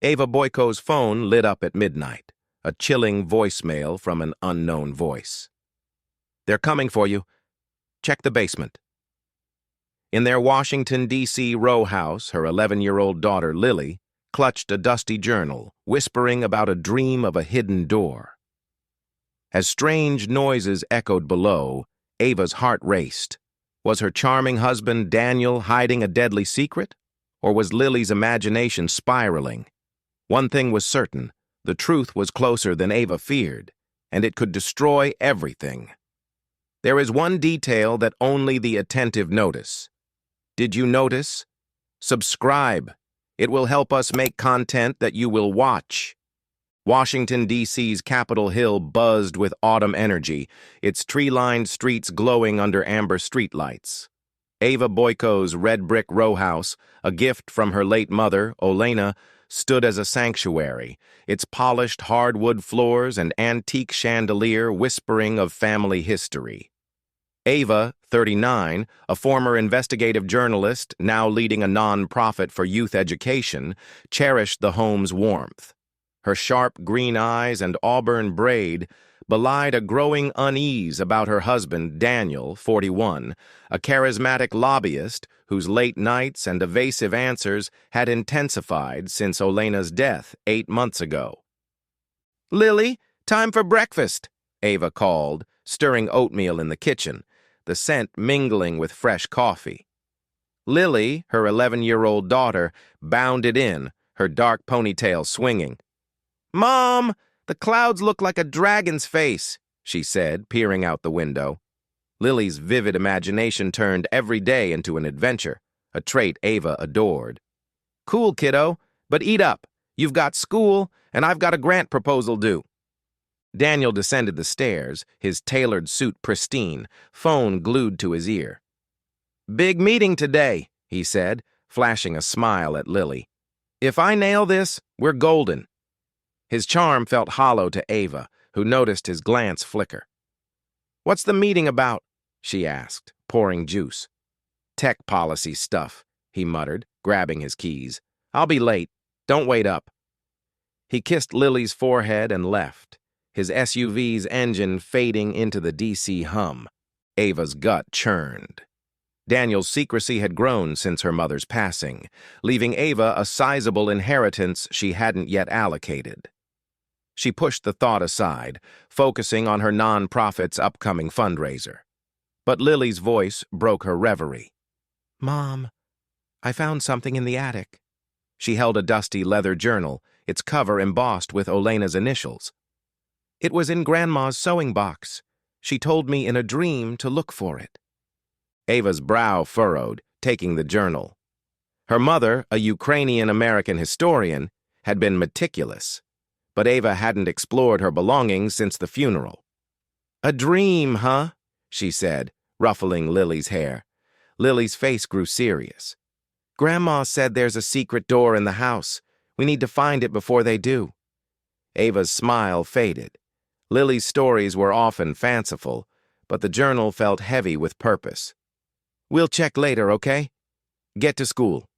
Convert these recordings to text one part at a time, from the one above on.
Ava Boyko's phone lit up at midnight, a chilling voicemail from an unknown voice. "They're coming for you. Check the basement." In their Washington, D.C. row house, her 11-year-old daughter, Lily, clutched a dusty journal, whispering about a dream of a hidden door. As strange noises echoed below, Ava's heart raced. Was her charming husband, Daniel, hiding a deadly secret? Or was Lily's imagination spiraling? One thing was certain: the truth was closer than Ava feared, and it could destroy everything. There is one detail that only the attentive notice. Did you notice? Subscribe. It will help us make content that you will watch. Washington, D.C.'s Capitol Hill buzzed with autumn energy, its tree-lined streets glowing under amber streetlights. Ava Boyko's red brick row house, a gift from her late mother, Olena, stood as a sanctuary, its polished hardwood floors and antique chandelier whispering of family history. Ava, 39, a former investigative journalist now leading a non-profit for youth education, cherished the home's warmth. Her sharp green eyes and auburn braid belied a growing unease about her husband, Daniel, 41, a charismatic lobbyist whose late nights and evasive answers had intensified since Olena's death 8 months ago. "Lily, time for breakfast," Ava called, stirring oatmeal in the kitchen, the scent mingling with fresh coffee. Lily, her 11-year-old daughter, bounded in, her dark ponytail swinging. "Mom, the clouds look like a dragon's face," she said, peering out the window. Lily's vivid imagination turned every day into an adventure, a trait Ava adored. "Cool, kiddo, but eat up. You've got school, and I've got a grant proposal due." Daniel descended the stairs, his tailored suit pristine, phone glued to his ear. "Big meeting today," he said, flashing a smile at Lily. "If I nail this, we're golden." His charm felt hollow to Ava, who noticed his glance flicker. "What's the meeting about?" she asked, pouring juice. "Tech policy stuff," he muttered, grabbing his keys. "I'll be late. Don't wait up." He kissed Lily's forehead and left, his SUV's engine fading into the DC hum. Ava's gut churned. Daniel's secrecy had grown since her mother's passing, leaving Ava a sizable inheritance she hadn't yet allocated. She pushed the thought aside, focusing on her non-profit's upcoming fundraiser. But Lily's voice broke her reverie. "Mom, I found something in the attic." She held a dusty leather journal, its cover embossed with Olena's initials. "It was in Grandma's sewing box. She told me in a dream to look for it." Ava's brow furrowed, taking the journal. Her mother, a Ukrainian-American historian, had been meticulous, but Ava hadn't explored her belongings since the funeral. "A dream, huh?" she said, ruffling Lily's hair. Lily's face grew serious. "Grandma said there's a secret door in the house. We need to find it before they do." Ava's smile faded. Lily's stories were often fanciful, but the journal felt heavy with purpose. "We'll check later, okay? Get to school."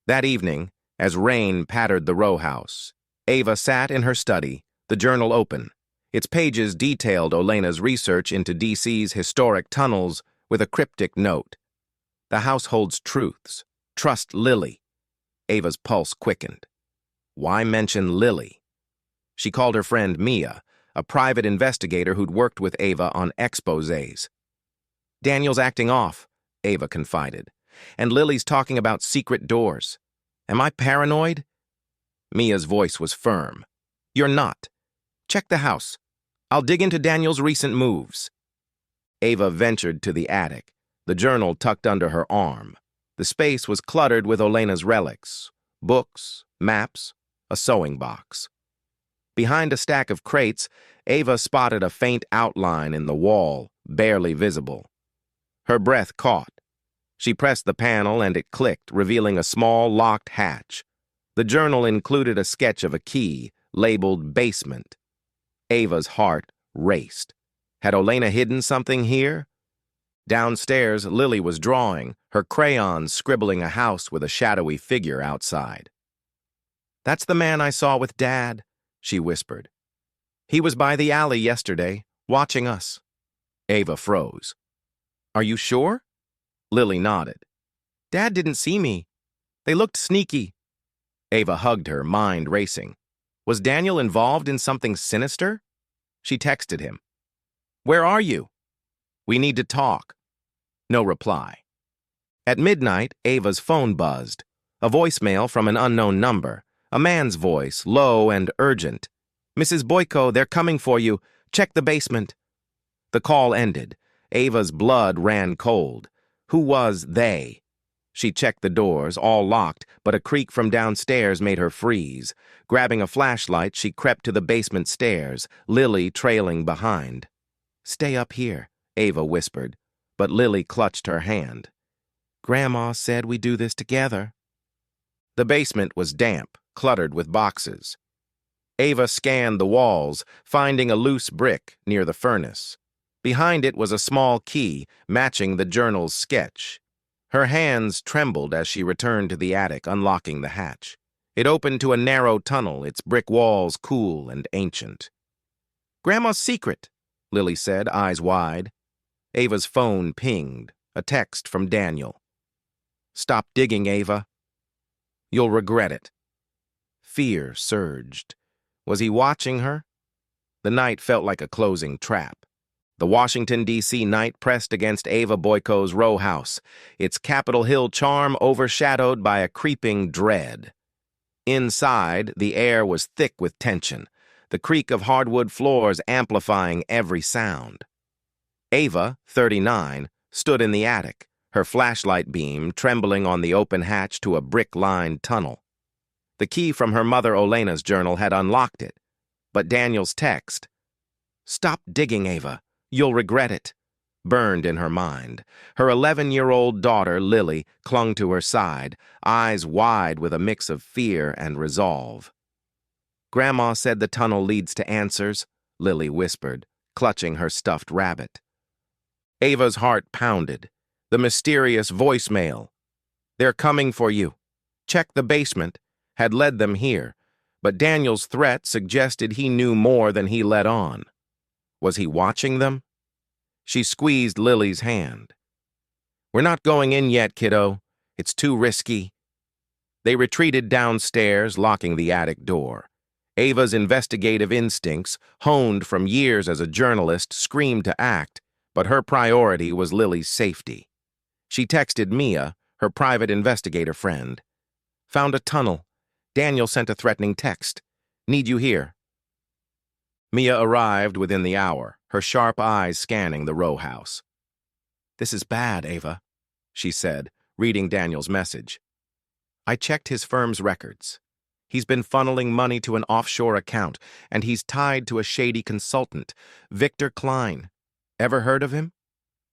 That evening, as rain pattered the row house, Ava sat in her study, the journal open. Its pages detailed Olena's research into DC's historic tunnels with a cryptic note. "The house holds truths. Trust Lily." Ava's pulse quickened. Why mention Lily? She called her friend Mia, a private investigator who'd worked with Ava on exposés. "Daniel's acting off," Ava confided, "and Lily's talking about secret doors. Am I paranoid?" Mia's voice was firm. "You're not. Check the house. I'll dig into Daniel's recent moves." Ava ventured to the attic, the journal tucked under her arm. The space was cluttered with Olena's relics, books, maps, a sewing box. Behind a stack of crates, Ava spotted a faint outline in the wall, barely visible. Her breath caught. She pressed the panel and it clicked, revealing a small locked hatch. The journal included a sketch of a key, labeled basement. Ava's heart raced. Had Olena hidden something here? Downstairs, Lily was drawing, her crayons scribbling a house with a shadowy figure outside. That's the man I saw with Dad, she whispered. He was by the alley yesterday, watching us. Ava froze. Are you sure? Lily nodded. Dad didn't see me. They looked sneaky. Ava hugged her, mind racing. Was Daniel involved in something sinister? She texted him. Where are you? We need to talk. No reply. At midnight, Ava's phone buzzed. A voicemail from an unknown number. A man's voice, low and urgent. Mrs. Boyko, they're coming for you. Check the basement. The call ended. Ava's blood ran cold. Who was they? She checked the doors, all locked, but a creak from downstairs made her freeze. Grabbing a flashlight, she crept to the basement stairs, Lily trailing behind. Stay up here, Ava whispered, but Lily clutched her hand. Grandma said we do this together. The basement was damp, cluttered with boxes. Ava scanned the walls, finding a loose brick near the furnace. Behind it was a small key, matching the journal's sketch. Her hands trembled as she returned to the attic, unlocking the hatch. It opened to a narrow tunnel, its brick walls cool and ancient. Grandma's secret, Lily said, eyes wide. Ava's phone pinged, a text from Daniel. Stop digging, Ava. You'll regret it. Fear surged. Was he watching her? The night felt like a closing trap. The Washington, D.C. night pressed against Ava Boyko's row house, its Capitol Hill charm overshadowed by a creeping dread. Inside, the air was thick with tension, the creak of hardwood floors amplifying every sound. Ava, 39, stood in the attic, her flashlight beam trembling on the open hatch to a brick-lined tunnel. The key from her mother Olena's journal had unlocked it, but Daniel's text, "Stop digging, Ava. You'll regret it," burned in her mind. Her 11-year-old daughter, Lily, clung to her side, eyes wide with a mix of fear and resolve. Grandma said the tunnel leads to answers, Lily whispered, clutching her stuffed rabbit. Ava's heart pounded. The mysterious voicemail, "They're coming for you. Check the basement," had led them here, but Daniel's threat suggested he knew more than he let on. Was he watching them? She squeezed Lily's hand. We're not going in yet, kiddo. It's too risky. They retreated downstairs, locking the attic door. Ava's investigative instincts, honed from years as a journalist, screamed to act, but her priority was Lily's safety. She texted Mia, her private investigator friend. Found a tunnel. Daniel sent a threatening text. Need you here. Mia arrived within the hour, her sharp eyes scanning the row house. This is bad, Ava, she said, reading Daniel's message. I checked his firm's records. He's been funneling money to an offshore account, and he's tied to a shady consultant, Victor Klein. Ever heard of him?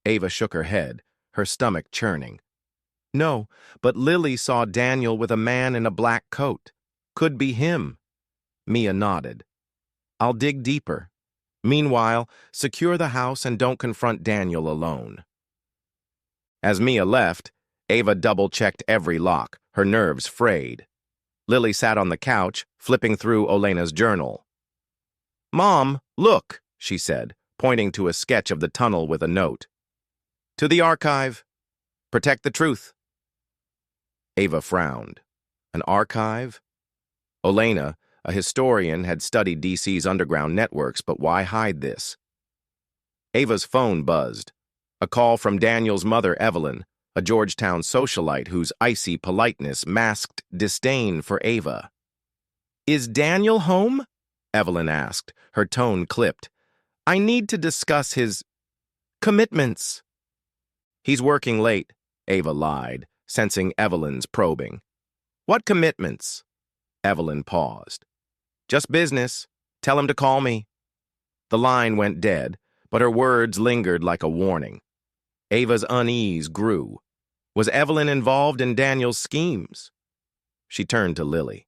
Ava shook her head, her stomach churning. No, but Lily saw Daniel with a man in a black coat. Could be him. Mia nodded. I'll dig deeper. Meanwhile, secure the house and don't confront Daniel alone. As Mia left, Ava double-checked every lock, her nerves frayed. Lily sat on the couch, flipping through Olena's journal. Mom, look, she said, pointing to a sketch of the tunnel with a note. To the archive. Protect the truth. Ava frowned. An archive? Olena, a historian, had studied DC's underground networks, but why hide this? Ava's phone buzzed. A call from Daniel's mother, Evelyn, a Georgetown socialite whose icy politeness masked disdain for Ava. Is Daniel home? Evelyn asked, her tone clipped. I need to discuss his commitments. He's working late, Ava lied, sensing Evelyn's probing. What commitments? Evelyn paused. Just business. Tell him to call me. The line went dead, but her words lingered like a warning. Ava's unease grew. Was Evelyn involved in Daniel's schemes? She turned to Lily.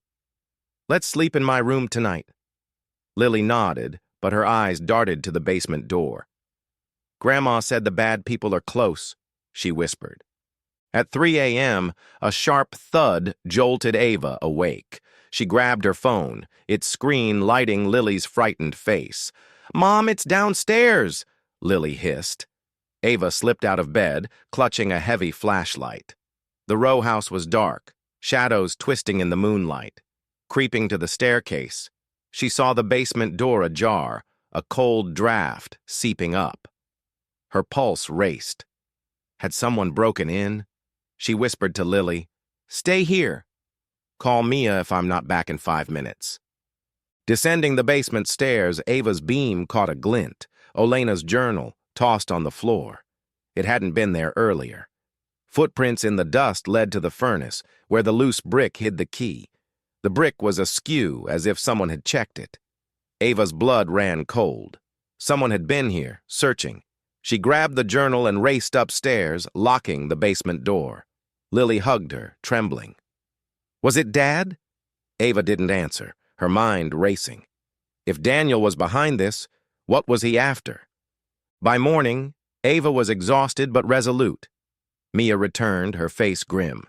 Let's sleep in my room tonight. Lily nodded, but her eyes darted to the basement door. Grandma said the bad people are close, she whispered. At 3 a.m., a sharp thud jolted Ava awake. She grabbed her phone, its screen lighting Lily's frightened face. "Mom, it's downstairs," Lily hissed. Ava slipped out of bed, clutching a heavy flashlight. The row house was dark, shadows twisting in the moonlight. Creeping to the staircase, she saw the basement door ajar, a cold draft seeping up. Her pulse raced. Had someone broken in? She whispered to Lily, "Stay here. Call Mia if I'm not back in 5 minutes." Descending the basement stairs, Ava's beam caught a glint, Olena's journal, tossed on the floor. It hadn't been there earlier. Footprints in the dust led to the furnace, where the loose brick hid the key. The brick was askew, as if someone had checked it. Ava's blood ran cold. Someone had been here, searching. She grabbed the journal and raced upstairs, locking the basement door. Lily hugged her, trembling. "Was it Dad?" Ava didn't answer, her mind racing. If Daniel was behind this, what was he after? By morning, Ava was exhausted but resolute. Mia returned, her face grim.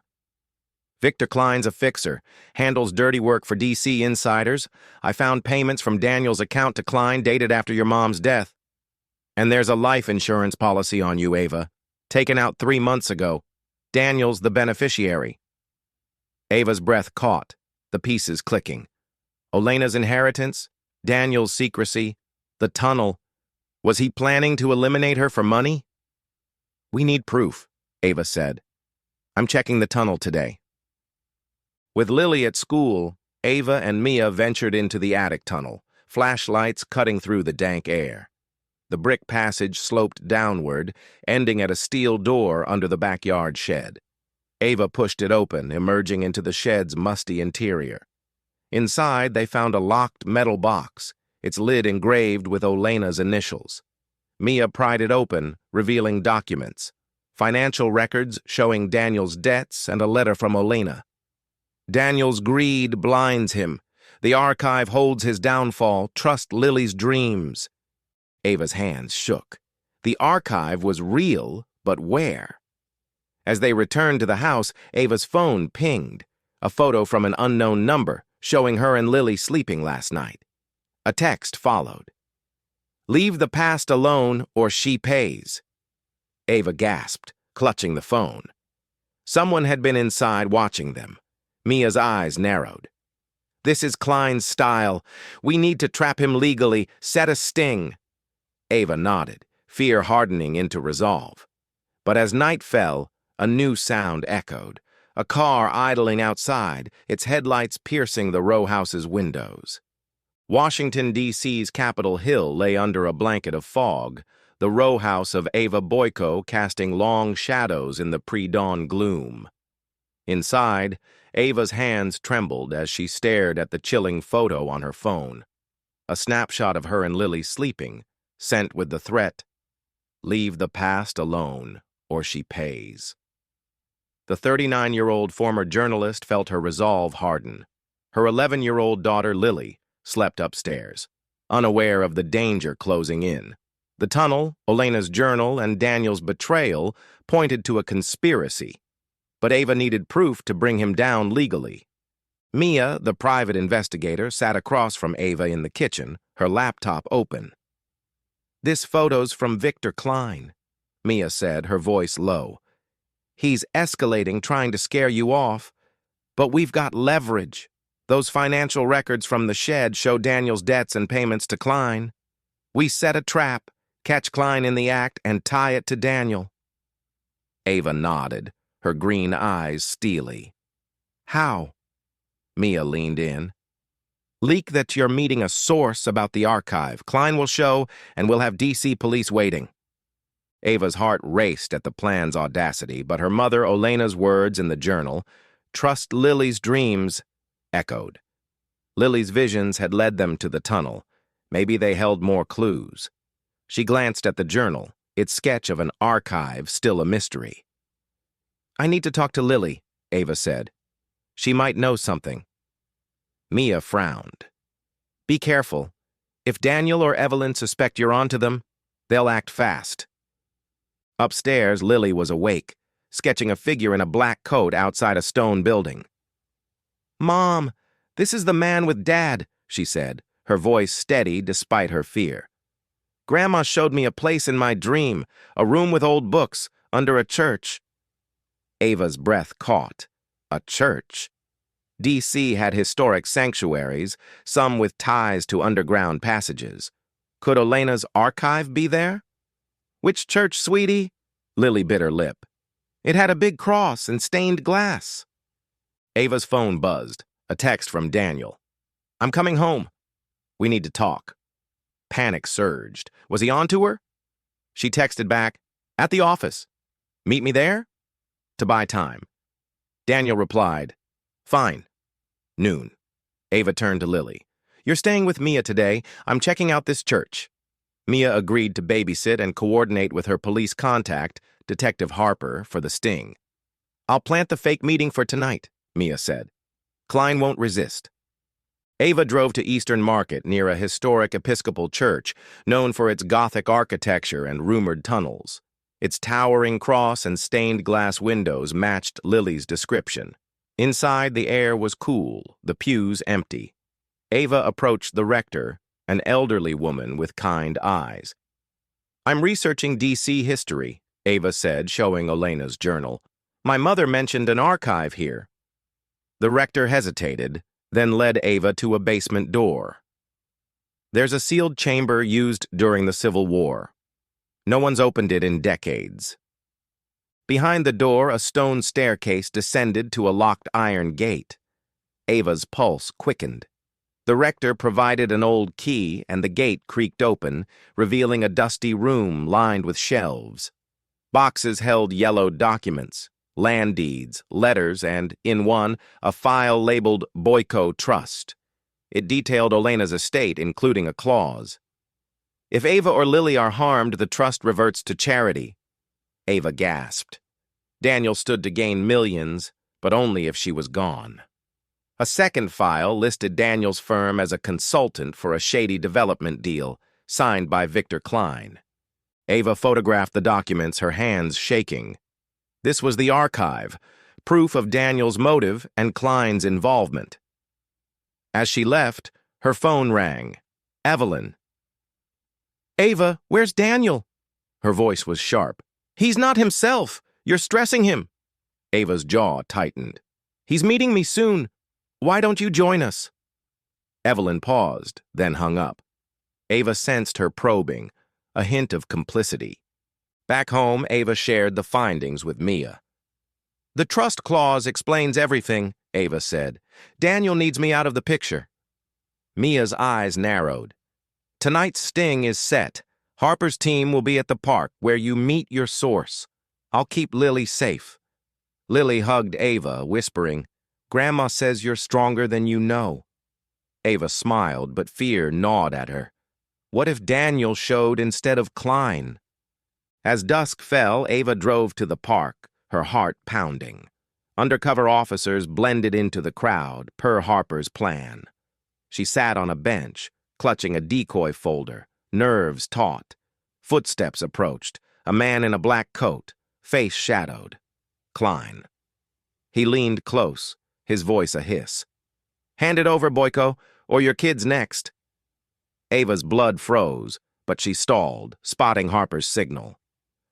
"Victor Klein's a fixer, handles dirty work for DC insiders. I found payments from Daniel's account to Klein dated after your mom's death. And there's a life insurance policy on you, Ava, taken out 3 months ago. Daniel's the beneficiary." Ava's breath caught, the pieces clicking. Olena's inheritance, Daniel's secrecy, the tunnel. Was he planning to eliminate her for money? "We need proof," Ava said. "I'm checking the tunnel today." With Lily at school, Ava and Mia ventured into the attic tunnel, flashlights cutting through the dank air. The brick passage sloped downward, ending at a steel door under the backyard shed. Ava pushed it open, emerging into the shed's musty interior. Inside, they found a locked metal box, its lid engraved with Olena's initials. Mia pried it open, revealing documents, financial records showing Daniel's debts and a letter from Olena. "Daniel's greed blinds him. The archive holds his downfall. Trust Lily's dreams." Ava's hands shook. The archive was real, but where? As they returned to the house, Ava's phone pinged, a photo from an unknown number showing her and Lily sleeping last night. A text followed. "Leave the past alone or she pays." Ava gasped, clutching the phone. Someone had been inside watching them. Mia's eyes narrowed. "This is Klein's style. We need to trap him legally. Set a sting." Ava nodded, fear hardening into resolve. But as night fell, a new sound echoed, a car idling outside, its headlights piercing the row house's windows. Washington, D.C.'s Capitol Hill lay under a blanket of fog, the row house of Ava Boyko casting long shadows in the pre-dawn gloom. Inside, Ava's hands trembled as she stared at the chilling photo on her phone, a snapshot of her and Lily sleeping, sent with the threat, "Leave the past alone, or she pays." The 39-year-old former journalist felt her resolve harden. Her 11-year-old daughter, Lily, slept upstairs, unaware of the danger closing in. The tunnel, Olena's journal, and Daniel's betrayal pointed to a conspiracy, but Ava needed proof to bring him down legally. Mia, the private investigator, sat across from Ava in the kitchen, her laptop open. "This photo's from Victor Klein," Mia said, her voice low. "He's escalating, trying to scare you off. But we've got leverage. Those financial records from the shed show Daniel's debts and payments to Klein. We set a trap, catch Klein in the act, and tie it to Daniel." Ava nodded, her green eyes steely. "How?" Mia leaned in. "Leak that you're meeting a source about the archive. Klein will show, and we'll have DC police waiting." Ava's heart raced at the plan's audacity, but her mother Olena's words in the journal, "Trust Lily's dreams," echoed. Lily's visions had led them to the tunnel. Maybe they held more clues. She glanced at the journal, its sketch of an archive still a mystery. "I need to talk to Lily," Ava said. "She might know something." Mia frowned. "Be careful. If Daniel or Evelyn suspect you're onto them, they'll act fast." Upstairs, Lily was awake, sketching a figure in a black coat outside a stone building. "Mom, "This is the man with Dad," she said, her voice steady despite her fear. "Grandma showed me a place in my dream, a room with old books, under a church." Ava's breath caught. A church? D.C. had historic sanctuaries, some with ties to underground passages. Could Olena's archive be there? "Which church, sweetie?" Lily bit her lip. "It had a big cross and stained glass." Ava's phone buzzed. A text from Daniel. "I'm coming home. We need to talk." Panic surged. Was he on to her? She texted back, "At the office. Meet me there?" To buy time. Daniel replied, "Fine." Noon. Ava turned to Lily. "You're staying with Mia today. I'm checking out this church." Mia agreed to babysit and coordinate with her police contact, Detective Harper, for the sting. "I'll plant the fake meeting for tonight," Mia said. "Klein won't resist." Ava drove to Eastern Market near a historic Episcopal church known for its Gothic architecture and rumored tunnels. Its towering cross and stained glass windows matched Lily's description. Inside, the air was cool, the pews empty. Ava approached the rector, an elderly woman with kind eyes. "I'm researching D.C. history," Ava said, showing Olena's journal. "My mother mentioned an archive here." The rector hesitated, then led Ava to a basement door. "There's a sealed chamber used during the Civil War. No one's opened it in decades." Behind the door, a stone staircase descended to a locked iron gate. Ava's pulse quickened. The rector provided an old key, and the gate creaked open, revealing a dusty room lined with shelves. Boxes held yellowed documents, land deeds, letters, and, in one, a file labeled Boyko Trust. It detailed Olena's estate, including a clause. "If Ava or Lily are harmed, the trust reverts to charity." Ava gasped. Daniel stood to gain millions, but only if she was gone. A second file listed Daniel's firm as a consultant for a shady development deal, signed by Victor Klein. Ava photographed the documents, her hands shaking. This was the archive, proof of Daniel's motive and Klein's involvement. As she left, her phone rang. Evelyn. "Ava, where's Daniel?" Her voice was sharp. "He's not himself. You're stressing him." Ava's jaw tightened. "He's meeting me soon. Why don't you join us?" Evelyn paused, then hung up. Ava sensed her probing, a hint of complicity. Back home, Ava shared the findings with Mia. "The trust clause explains everything," Ava said. "Daniel needs me out of the picture." Mia's eyes narrowed. "Tonight's sting is set. Harper's team will be at the park, where you meet your source. I'll keep Lily safe." Lily hugged Ava, whispering, "Grandma says you're stronger than you know." Ava smiled, but fear gnawed at her. What if Daniel showed instead of Klein? As dusk fell, Ava drove to the park, her heart pounding. Undercover officers blended into the crowd, per Harper's plan. She sat on a bench, clutching a decoy folder, nerves taut. Footsteps approached, a man in a black coat, face shadowed. Klein. He leaned close, his voice a hiss. "Hand it over, Boyko, or your kid's next." Ava's blood froze, but she stalled, spotting Harper's signal.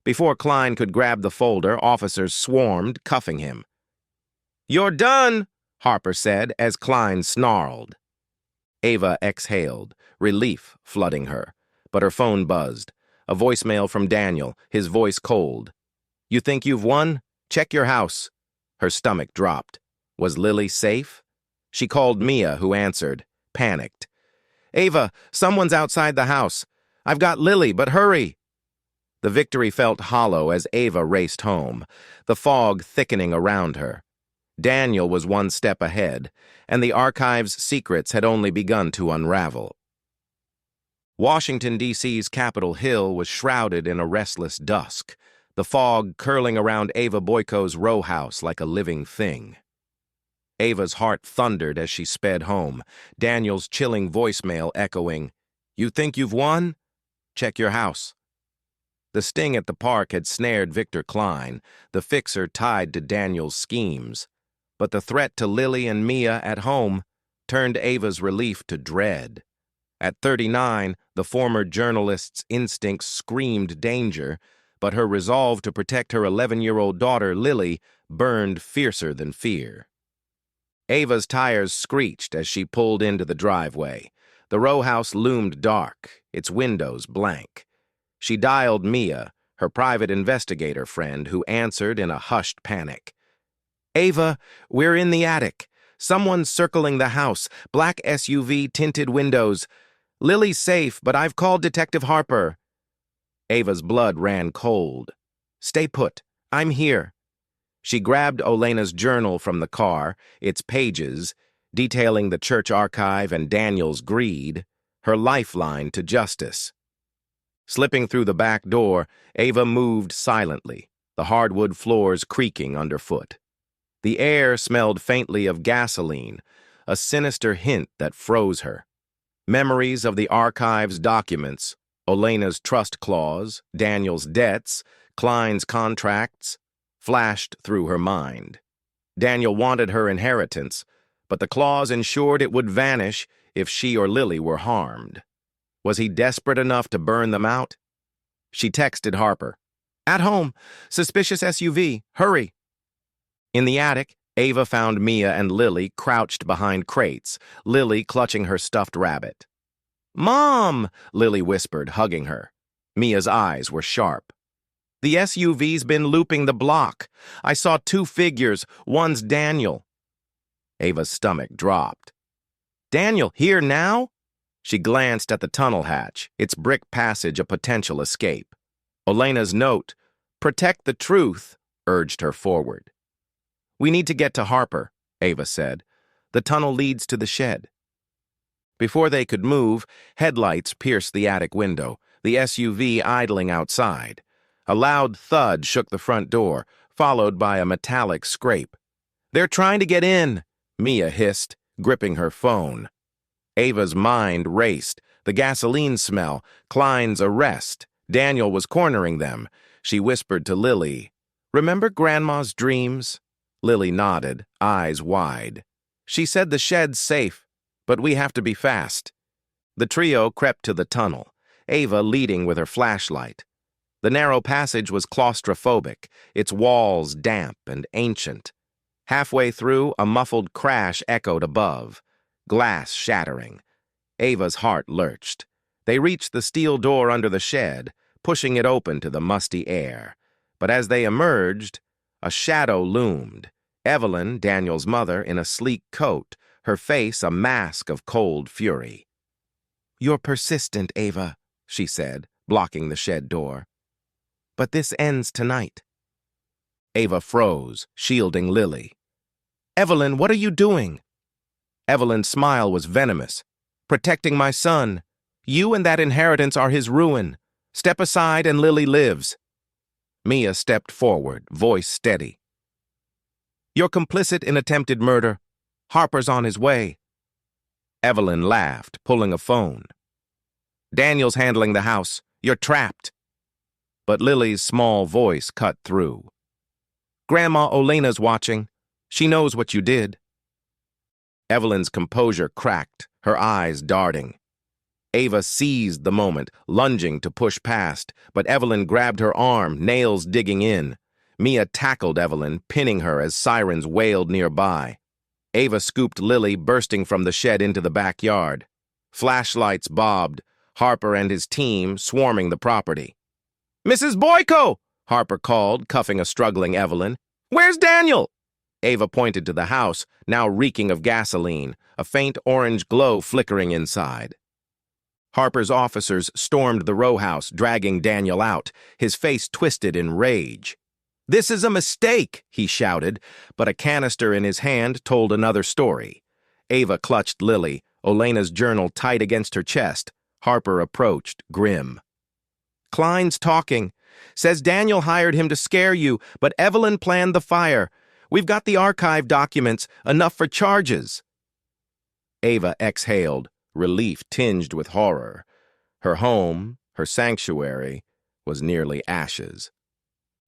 Before Klein could grab the folder, officers swarmed, cuffing him. "You're done," Harper said as Klein snarled. Ava exhaled, relief flooding her, but her phone buzzed. A voicemail from Daniel, his voice cold. "You think you've won? Check your house." Her stomach dropped. Was Lily safe? She called Mia, who answered, panicked. "Ava, someone's outside the house. I've got Lily, but hurry." The victory felt hollow as Ava raced home, the fog thickening around her. Daniel was one step ahead, and the archive's secrets had only begun to unravel. Washington, D.C.'s Capitol Hill was shrouded in a restless dusk, the fog curling around Ava Boyko's row house like a living thing. Ava's heart thundered as she sped home, Daniel's chilling voicemail echoing, "You think you've won? Check your house." The sting at the park had snared Victor Klein, the fixer tied to Daniel's schemes. But the threat to Lily and Mia at home, turned Ava's relief to dread. At 39, the former journalist's instincts screamed danger, but her resolve to protect her 11-year-old daughter, Lily, burned fiercer than fear. Ava's tires screeched as she pulled into the driveway. The row house loomed dark, its windows blank. She dialed Mia, her private investigator friend, who answered in a hushed panic. "Ava, we're in the attic. Someone's circling the house. Black SUV, tinted windows. Lily's safe, but I've called Detective Harper." Ava's blood ran cold. "Stay put. I'm here." She grabbed Olena's journal from the car, its pages, detailing the church archive and Daniel's greed, her lifeline to justice. Slipping through the back door, Ava moved silently, the hardwood floors creaking underfoot. The air smelled faintly of gasoline, a sinister hint that froze her. Memories of the archive's documents, Olena's trust clause, Daniel's debts, Klein's contracts, flashed through her mind. Daniel wanted her inheritance, but the clause ensured it would vanish if she or Lily were harmed. Was he desperate enough to burn them out? She texted Harper. "At home. Suspicious SUV. Hurry." In the attic, Ava found Mia and Lily crouched behind crates, Lily clutching her stuffed rabbit. "Mom!" Lily whispered, hugging her. Mia's eyes were sharp. "The SUV's been looping the block. I saw 2 figures. One's Daniel." Ava's stomach dropped. "Daniel, here now?" She glanced at the tunnel hatch, its brick passage a potential escape. Olena's note, "Protect the truth," urged her forward. "We need to get to Harper," Ava said. "The tunnel leads to the shed." Before they could move, headlights pierced the attic window, the SUV idling outside. A loud thud shook the front door, followed by a metallic scrape. "They're trying to get in," Mia hissed, gripping her phone. Ava's mind raced, the gasoline smell, Klein's arrest. Daniel was cornering them. She whispered to Lily, "Remember Grandma's dreams?" Lily nodded, eyes wide. "She said the shed's safe, but we have to be fast." The trio crept to the tunnel, Ava leading with her flashlight. The narrow passage was claustrophobic, its walls damp and ancient. Halfway through, a muffled crash echoed above, glass shattering. Ava's heart lurched. They reached the steel door under the shed, pushing it open to the musty air. But as they emerged, a shadow loomed. Evelyn, Daniel's mother, in a sleek coat, her face a mask of cold fury. "You're persistent, Ava," she said, blocking the shed door. "But this ends tonight." Ava froze, shielding Lily. "Evelyn, what are you doing?" Evelyn's smile was venomous. "Protecting my son. You and that inheritance are his ruin. Step aside and Lily lives." Mia stepped forward, voice steady. "You're complicit in attempted murder. Harper's on his way." Evelyn laughed, pulling a phone. "Daniel's handling the house. You're trapped." But Lily's small voice cut through. "Grandma Olena's watching. She knows what you did." Evelyn's composure cracked, her eyes darting. Ava seized the moment, lunging to push past, but Evelyn grabbed her arm, nails digging in. Mia tackled Evelyn, pinning her as sirens wailed nearby. Ava scooped Lily, bursting from the shed into the backyard. Flashlights bobbed, Harper and his team swarming the property. "Mrs. Boyko!" Harper called, cuffing a struggling Evelyn. "Where's Daniel?" Ava pointed to the house, now reeking of gasoline, a faint orange glow flickering inside. Harper's officers stormed the row house, dragging Daniel out, his face twisted in rage. "This is a mistake," he shouted, but a canister in his hand told another story. Ava clutched Lily, Olena's journal tight against her chest. Harper approached, grim. "Klein's talking. Says Daniel hired him to scare you, but Evelyn planned the fire. We've got the archive documents, enough for charges." Ava exhaled, relief tinged with horror. Her home, her sanctuary, was nearly ashes.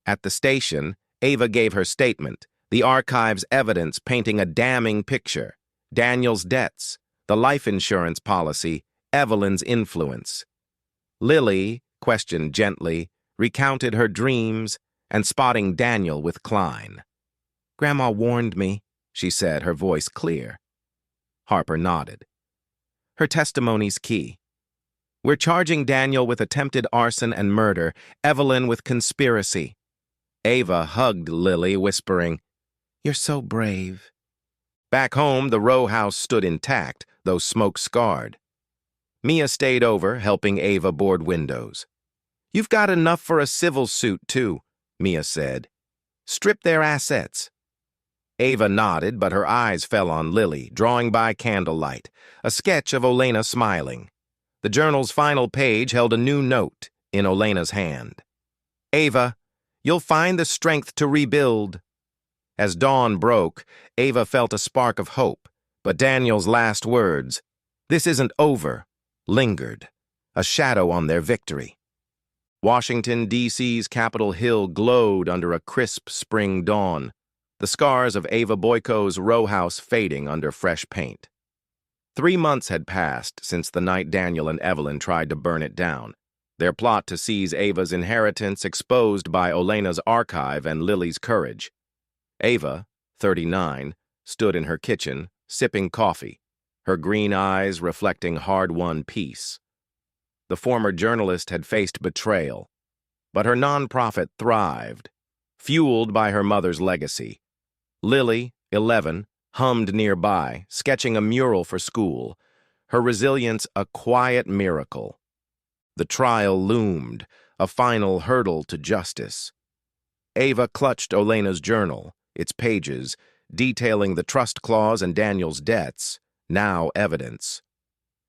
At the station, Ava gave her statement, the archive's evidence painting a damning picture. Daniel's debts, the life insurance policy, Evelyn's influence. Lily, questioned gently, recounted her dreams and spotting Daniel with Klein. "Grandma warned me," she said, her voice clear. Harper nodded. "Her testimony's key. We're charging Daniel with attempted arson and murder, Evelyn with conspiracy." Ava hugged Lily, whispering, "You're so brave." Back home, the row house stood intact, though smoke-scarred. Mia stayed over, helping Ava board windows. "You've got enough for a civil suit, too," Mia said. "Strip their assets." Ava nodded, but her eyes fell on Lily, drawing by candlelight, a sketch of Olena smiling. The journal's final page held a new note in Olena's hand. "Ava, you'll find the strength to rebuild." As dawn broke, Ava felt a spark of hope, but Daniel's last words, "This isn't over," lingered, a shadow on their victory. Washington, D.C.'s Capitol Hill glowed under a crisp spring dawn, the scars of Ava Boyko's row house fading under fresh paint. 3 months had passed since the night Daniel and Evelyn tried to burn it down, their plot to seize Ava's inheritance exposed by Olena's archive and Lily's courage. Ava, 39, stood in her kitchen, sipping coffee, her green eyes reflecting hard-won peace. The former journalist had faced betrayal, but her nonprofit thrived, fueled by her mother's legacy. Lily, 11, hummed nearby, sketching a mural for school, her resilience a quiet miracle. The trial loomed, a final hurdle to justice. Ava clutched Olena's journal, its pages, detailing the trust clause and Daniel's debts, now evidence.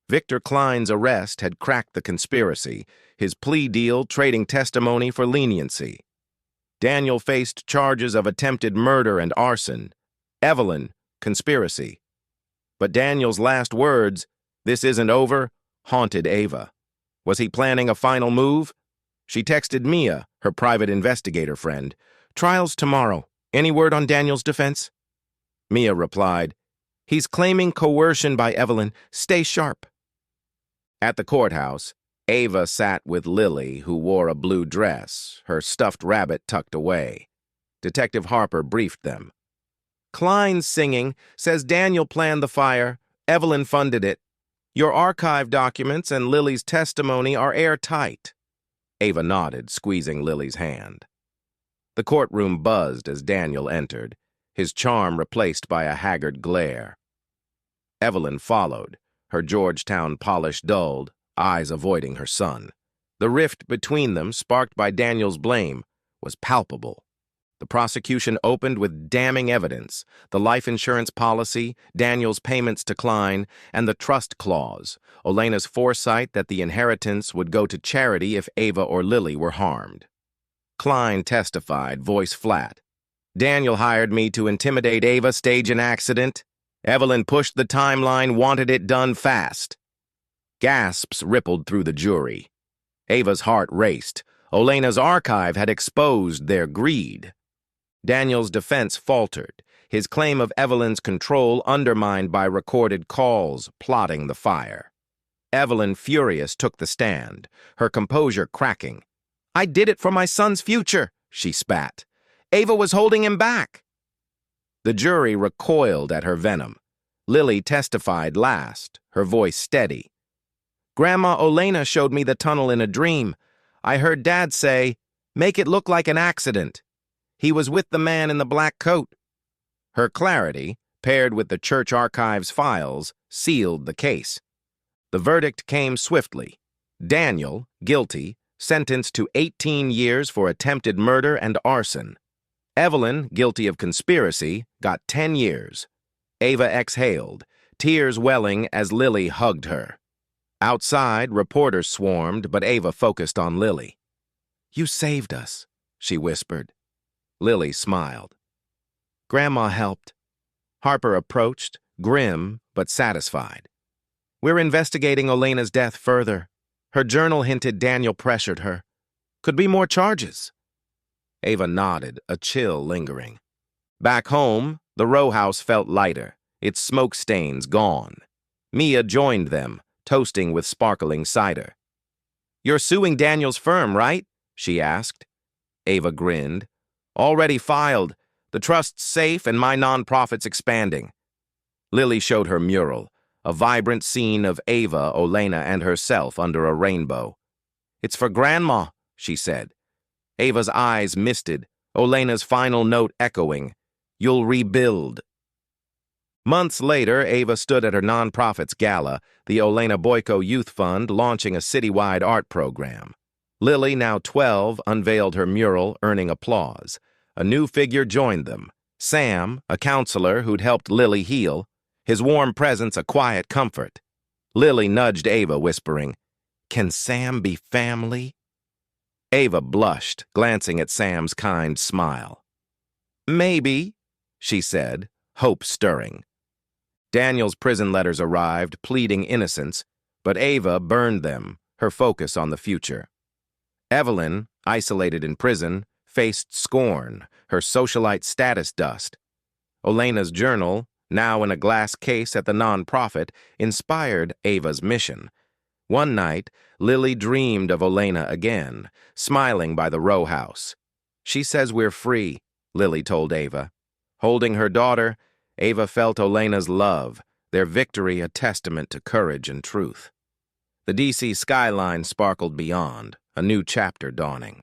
Victor Klein's arrest had cracked the conspiracy, his plea deal trading testimony for leniency. Daniel faced charges of attempted murder and arson. Evelyn, conspiracy. But Daniel's last words, "This isn't over," haunted Ava. Was he planning a final move? She texted Mia, her private investigator friend, "Trial's tomorrow. Any word on Daniel's defense?" Mia replied, "He's claiming coercion by Evelyn. Stay sharp." At the courthouse, Ava sat with Lily, who wore a blue dress, her stuffed rabbit tucked away. Detective Harper briefed them. "Klein's singing, says Daniel planned the fire, Evelyn funded it. Your archive documents and Lily's testimony are airtight." Ava nodded, squeezing Lily's hand. The courtroom buzzed as Daniel entered, his charm replaced by a haggard glare. Evelyn followed, her Georgetown polish dulled, eyes avoiding her son. The rift between them, sparked by Daniel's blame, was palpable. The prosecution opened with damning evidence, the life insurance policy, Daniel's payments to Klein, and the trust clause, Olena's foresight that the inheritance would go to charity if Ava or Lily were harmed. Klein testified, voice flat. "Daniel hired me to intimidate Ava, stage an accident. Evelyn pushed the timeline, wanted it done fast." Gasps rippled through the jury. Ava's heart raced. Olena's archive had exposed their greed. Daniel's defense faltered, his claim of Evelyn's control undermined by recorded calls plotting the fire. Evelyn, furious, took the stand, her composure cracking. "I did it for my son's future," she spat. "Ava was holding him back." The jury recoiled at her venom. Lily testified last, her voice steady. "Grandma Olena showed me the tunnel in a dream. I heard Dad say, 'Make it look like an accident.' He was with the man in the black coat." Her clarity, paired with the church archives files, sealed the case. The verdict came swiftly. Daniel, guilty, sentenced to 18 years for attempted murder and arson. Evelyn, guilty of conspiracy, got 10 years. Ava exhaled, tears welling as Lily hugged her. Outside, reporters swarmed, but Ava focused on Lily. "You saved us," she whispered. Lily smiled. "Grandma helped." Harper approached, grim but satisfied. "We're investigating Olena's death further. Her journal hinted Daniel pressured her. Could be more charges." Ava nodded, a chill lingering. Back home, the row house felt lighter, its smoke stains gone. Mia joined them, toasting with sparkling cider. "You're suing Daniel's firm, right?" she asked. Ava grinned. "Already filed. The trust's safe and my nonprofit's expanding." Lily showed her mural, a vibrant scene of Ava, Olena, and herself under a rainbow. "It's for Grandma," she said. Ava's eyes misted, Olena's final note echoing, "You'll rebuild." Months later, Ava stood at her nonprofit's gala, the Olena Boyko Youth Fund launching a citywide art program. Lily, now 12, unveiled her mural, earning applause. A new figure joined them. Sam, a counselor who'd helped Lily heal, his warm presence a quiet comfort. Lily nudged Ava, whispering, "Can Sam be family?" Ava blushed, glancing at Sam's kind smile. "Maybe," she said, hope stirring. Daniel's prison letters arrived, pleading innocence, but Ava burned them, her focus on the future. Evelyn, isolated in prison, faced scorn, her socialite status dust. Olena's journal, now in a glass case at the nonprofit, inspired Ava's mission. One night, Lily dreamed of Olena again, smiling by the row house. "She says we're free," Lily told Ava. Holding her daughter, Ava felt Olena's love, their victory a testament to courage and truth. The DC skyline sparkled beyond, a new chapter dawning.